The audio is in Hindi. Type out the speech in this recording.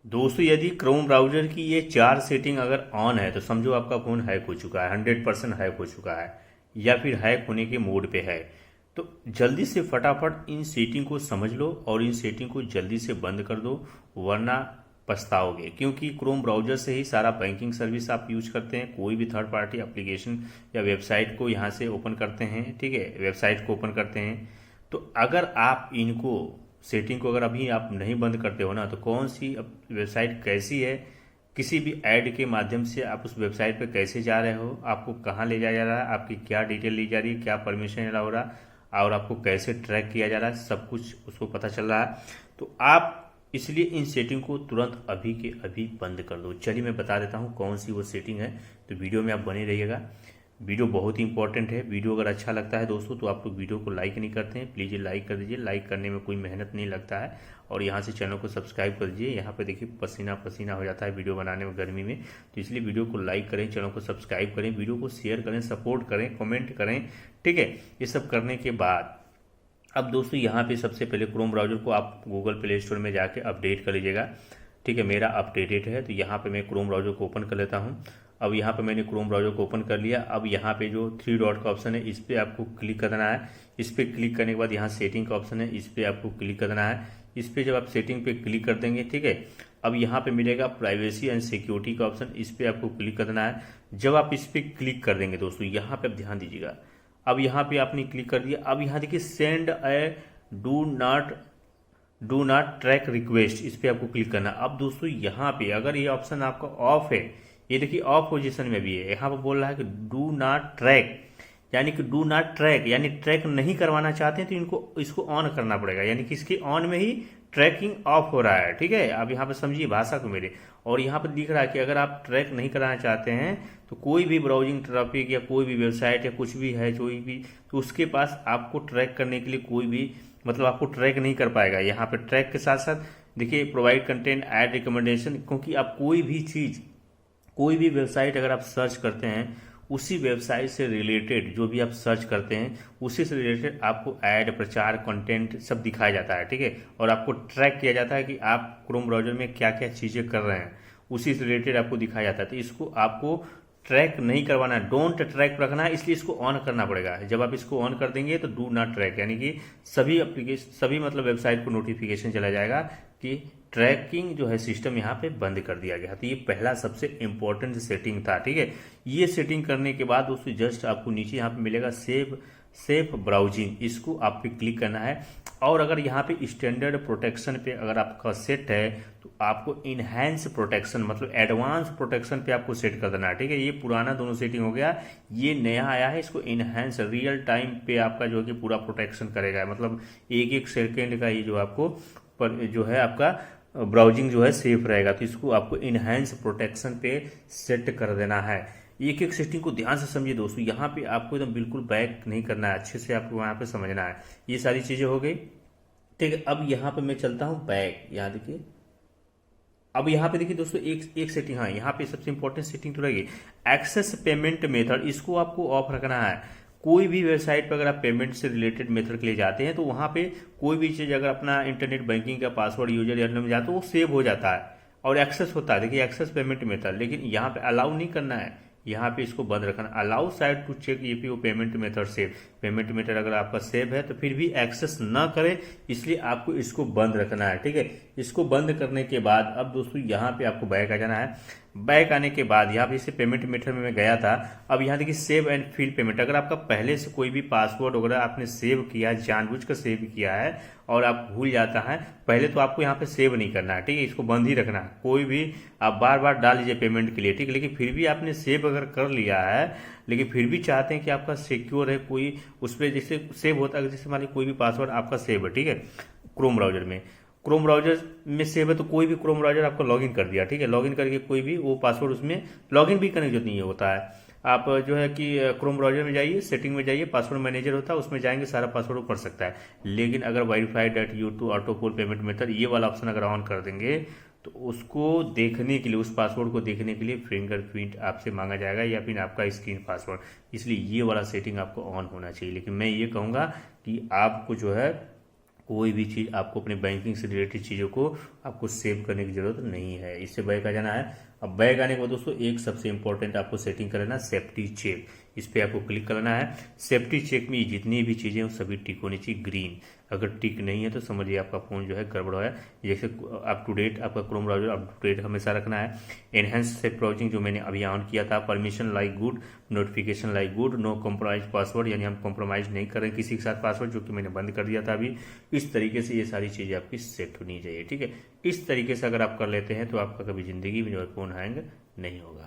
दोस्तों यदि क्रोम ब्राउजर की ये चार सेटिंग अगर ऑन है तो समझो आपका फ़ोन हैक हो चुका है, 100% हैक हो चुका है या फिर हैक होने के मोड पे है। तो जल्दी से फटाफट इन सेटिंग को समझ लो और इन सेटिंग को जल्दी से बंद कर दो, वरना पछताओगे। क्योंकि क्रोम ब्राउजर से ही सारा बैंकिंग सर्विस आप यूज करते हैं, कोई भी थर्ड पार्टी एप्लीकेशन या वेबसाइट को यहाँ से ओपन करते हैं, ठीक है, वेबसाइट को ओपन करते हैं। तो अगर आप इनको सेटिंग को अगर अभी आप नहीं बंद करते हो ना, तो कौन सी वेबसाइट कैसी है, किसी भी ऐड के माध्यम से आप उस वेबसाइट पे कैसे जा रहे हो, आपको कहाँ ले जाया जा रहा है, आपकी क्या डिटेल ली जा रही है, क्या परमिशन हो रहा और आपको कैसे ट्रैक किया जा रहा है, सब कुछ उसको पता चल रहा है। तो आप इसलिए इन सेटिंग को तुरंत अभी के अभी बंद कर दो। चलिए मैं बता देता हूँ कौन सी वो सेटिंग है, तो वीडियो में आप बने रहिएगा। वीडियो बहुत ही इंपॉर्टेंट है। वीडियो अगर अच्छा लगता है दोस्तों तो आप लोग वीडियो को लाइक नहीं करते हैं, प्लीज़ लाइक कर दीजिए। लाइक करने में कोई मेहनत नहीं लगता है। और यहाँ से चैनल को सब्सक्राइब कर दीजिए। यहाँ पे देखिए पसीना पसीना हो जाता है वीडियो बनाने में गर्मी में, तो इसलिए वीडियो को लाइक करें, चैनल को सब्सक्राइब करें, वीडियो को शेयर करें, सपोर्ट करें, कमेंट करें, ठीक है। ये सब करने के बाद अब दोस्तों यहाँ पे सबसे पहले क्रोम ब्राउजर को आप गूगल प्ले स्टोर में जाके अपडेट कर लीजिएगा, ठीक है। मेरा अपडेटेड है तो यहाँ पे मैं क्रोम ब्राउजर को ओपन कर लेता हूँ। अब यहाँ पे मैंने क्रोम ब्राउजर को ओपन कर लिया। अब यहाँ पे जो थ्री डॉट का ऑप्शन है इस पर आपको क्लिक करना है। इस पर क्लिक करने के बाद यहाँ सेटिंग का ऑप्शन है, इस पर आपको क्लिक करना है। इस पर जब आप सेटिंग पे क्लिक कर देंगे, ठीक है, अब यहाँ पे मिलेगा प्राइवेसी एंड सिक्योरिटी का ऑप्शन, इस पर आपको क्लिक करना है। जब आप इस पर क्लिक कर देंगे दोस्तों, यहाँ पे आप ध्यान दीजिएगा। अब यहाँ पे आपने क्लिक कर दिया। अब यहाँ देखिए send A do not do not track request, इस पर आपको क्लिक करना। अब दोस्तों यहाँ पे अगर ये ऑप्शन आपका ऑफ है, ये देखिए ऑफ पोजीशन में भी है, यहाँ पर बोल रहा है कि डू नॉट ट्रैक, यानी कि डू नॉट ट्रैक यानी ट्रैक नहीं करवाना चाहते हैं तो इनको इसको ऑन करना पड़ेगा, यानी कि इसके ऑन में ही ट्रैकिंग ऑफ हो रहा है, ठीक है। अब यहाँ पे समझिए भाषा को मेरे। और यहाँ पर दिख रहा है कि अगर आप ट्रैक नहीं कराना चाहते हैं तो कोई भी ब्राउजिंग ट्रैफिक या कोई भी वेबसाइट या कुछ भी है कोई भी, तो उसके पास आपको ट्रैक करने के लिए कोई भी मतलब आपको ट्रैक नहीं कर पाएगा। यहाँ पे ट्रैक के साथ साथ देखिए प्रोवाइड कंटेंट ऐड रिकमेंडेशन, क्योंकि आप कोई भी चीज़ कोई भी वेबसाइट अगर आप सर्च करते हैं, उसी वेबसाइट से रिलेटेड जो भी आप सर्च करते हैं उसी से रिलेटेड आपको ऐड, प्रचार, कंटेंट सब दिखाया जाता है, ठीक है। और आपको ट्रैक किया जाता है कि आप क्रोम ब्राउजर में क्या क्या चीज़ें कर रहे हैं, उसी से रिलेटेड आपको दिखाया जाता है। तो इसको आपको ट्रैक नहीं करवाना है, डोंट ट्रैक रखना है, इसलिए इसको ऑन करना पड़ेगा। जब आप इसको ऑन कर देंगे तो डू नॉट ट्रैक यानी कि सभी एप्लीकेशन सभी मतलब वेबसाइट को नोटिफिकेशन चला जाएगा कि ट्रैकिंग जो है सिस्टम यहाँ पे बंद कर दिया गया। तो ये पहला सबसे इंपॉर्टेंट सेटिंग था, ठीक है। ये सेटिंग करने के बाद दोस्तों जस्ट आपको नीचे यहाँ पे मिलेगा सेफ ब्राउजिंग, इसको आप पे क्लिक करना है। और अगर यहाँ पे स्टैंडर्ड प्रोटेक्शन पे अगर आपका सेट है तो आपको इनहैंस प्रोटेक्शन मतलब एडवांस प्रोटेक्शन पे आपको सेट कर देना है, ठीक है। ये पुराना दोनों सेटिंग हो गया, ये नया आया है, इसको इनहैंस रियल टाइम पे आपका जो है कि पूरा प्रोटेक्शन करेगा, मतलब एक एक सेकेंड का ये जो आपको पर जो है आपका ब्राउजिंग जो है सेफ रहेगा। तो इसको आपको इनहैंस प्रोटेक्शन पे सेट कर देना है। एक एक सेटिंग को ध्यान से समझिए दोस्तों, यहाँ पे आपको एकदम बिल्कुल बैक नहीं करना है, अच्छे से आपको यहाँ पे समझना है। ये सारी चीजें हो गई, ठीक है। अब यहाँ पे मैं चलता हूँ बैक, यहाँ देखिए। अब यहाँ पे देखिए दोस्तों एक एक सेटिंग, हाँ यहाँ पे सबसे इंपॉर्टेंट सेटिंग तो रहेगी एक्सेस पेमेंट मेथड, इसको आपको ऑफ रखना है। कोई भी वेबसाइट पर अगर आप पेमेंट से रिलेटेड मेथड के लिए जाते हैं तो वहाँ पे कोई भी चीज़ अगर अपना इंटरनेट बैंकिंग का पासवर्ड यूजर या में जाते तो वो सेव हो जाता है और एक्सेस होता है। देखिए एक्सेस पेमेंट मेथड, लेकिन यहाँ पे अलाउ नहीं करना है, यहाँ पे इसको बंद रखना। Allow site to check EPO payment method save, payment method अगर आपका सेव है तो फिर भी एक्सेस ना करे, इसलिए आपको इसको बंद रखना है, ठीक है। इसको बंद करने के बाद अब दोस्तों यहाँ पे आपको बैक आ जाना है। बैक आने के बाद यहाँ पे इसे पेमेंट मेथड में मैं गया था। अब यहाँ देखिए सेव एंड फिल पेमेंट, अगर आपका पहले से कोई भी पासवर्ड वगैरह आपने सेव किया है, जानबूझकर सेव किया है और आप भूल जाता है, पहले तो आपको यहाँ पे सेव नहीं करना है, ठीक है। इसको बंद ही रखना है, कोई भी आप बार बार डाल लीजिए पेमेंट के लिए, ठीक है। लेकिन फिर भी आपने सेव अगर कर लिया है लेकिन फिर भी चाहते हैं कि आपका सिक्योर है, कोई उस पर जैसे सेव होता है, जैसे मान लीजिए कोई भी पासवर्ड आपका सेव है, ठीक है, क्रोम ब्राउजर में सेव है, तो कोई भी क्रोम ब्राउजर आपको लॉगिन कर दिया, ठीक है। लॉगिन करके कोई भी वो पासवर्ड उसमें लॉगिन भी करने की जरूरत नहीं होता है। आप जो है कि क्रोम ब्राउजर में जाइए, सेटिंग में जाइए, पासवर्ड मैनेजर होता है उसमें जाएंगे, सारा पासवर्ड वो कर सकता है। लेकिन अगर वेरीफाई.u2 ऑटोपोल पेमेंट मेथड ये वाला ऑप्शन अगर ऑन कर देंगे तो उसको देखने के लिए, उस पासवर्ड को देखने के लिए फिंगरप्रिंट आपसे मांगा जाएगा या फिर आपका स्क्रीन पासवर्ड, इसलिए ये वाला सेटिंग आपको ऑन होना चाहिए। लेकिन मैं ये कहूँगा कि आपको जो है कोई भी चीज़ आपको अपने बैंकिंग से रिलेटेड चीज़ों को आपको सेव करने की ज़रूरत नहीं है। इससे बैक आ जाना है। अब बैक आने के बाद दोस्तों एक सबसे इंपॉर्टेंट आपको सेटिंग कर लेना, सेफ्टी चेक। इस पर आपको क्लिक करना है। सेफ्टी चेक में जितनी भी चीज़ें हैं वो सभी टिक होनी चाहिए ग्रीन। अगर टिक नहीं है तो समझिए आपका फ़ोन जो है गड़बड़ है। जैसे अप टू डेट आपका Chrome browser up to date हमेशा रखना है। एनहेंस सेफ ब्राउजिंग जो मैंने अभी ऑन किया था, permission like good, notification like good, no compromise password, यानी हम कॉम्प्रोमाइज़ नहीं कर रहे किसी के साथ पासवर्ड, जो कि मैंने बंद कर दिया था अभी। इस तरीके से ये सारी चीज़ें आपकी सेट होनी चाहिए, ठीक है। इस तरीके से अगर आप कर लेते हैं तो आपका कभी ज़िंदगी में जो है फ़ोन हैंग नहीं होगा।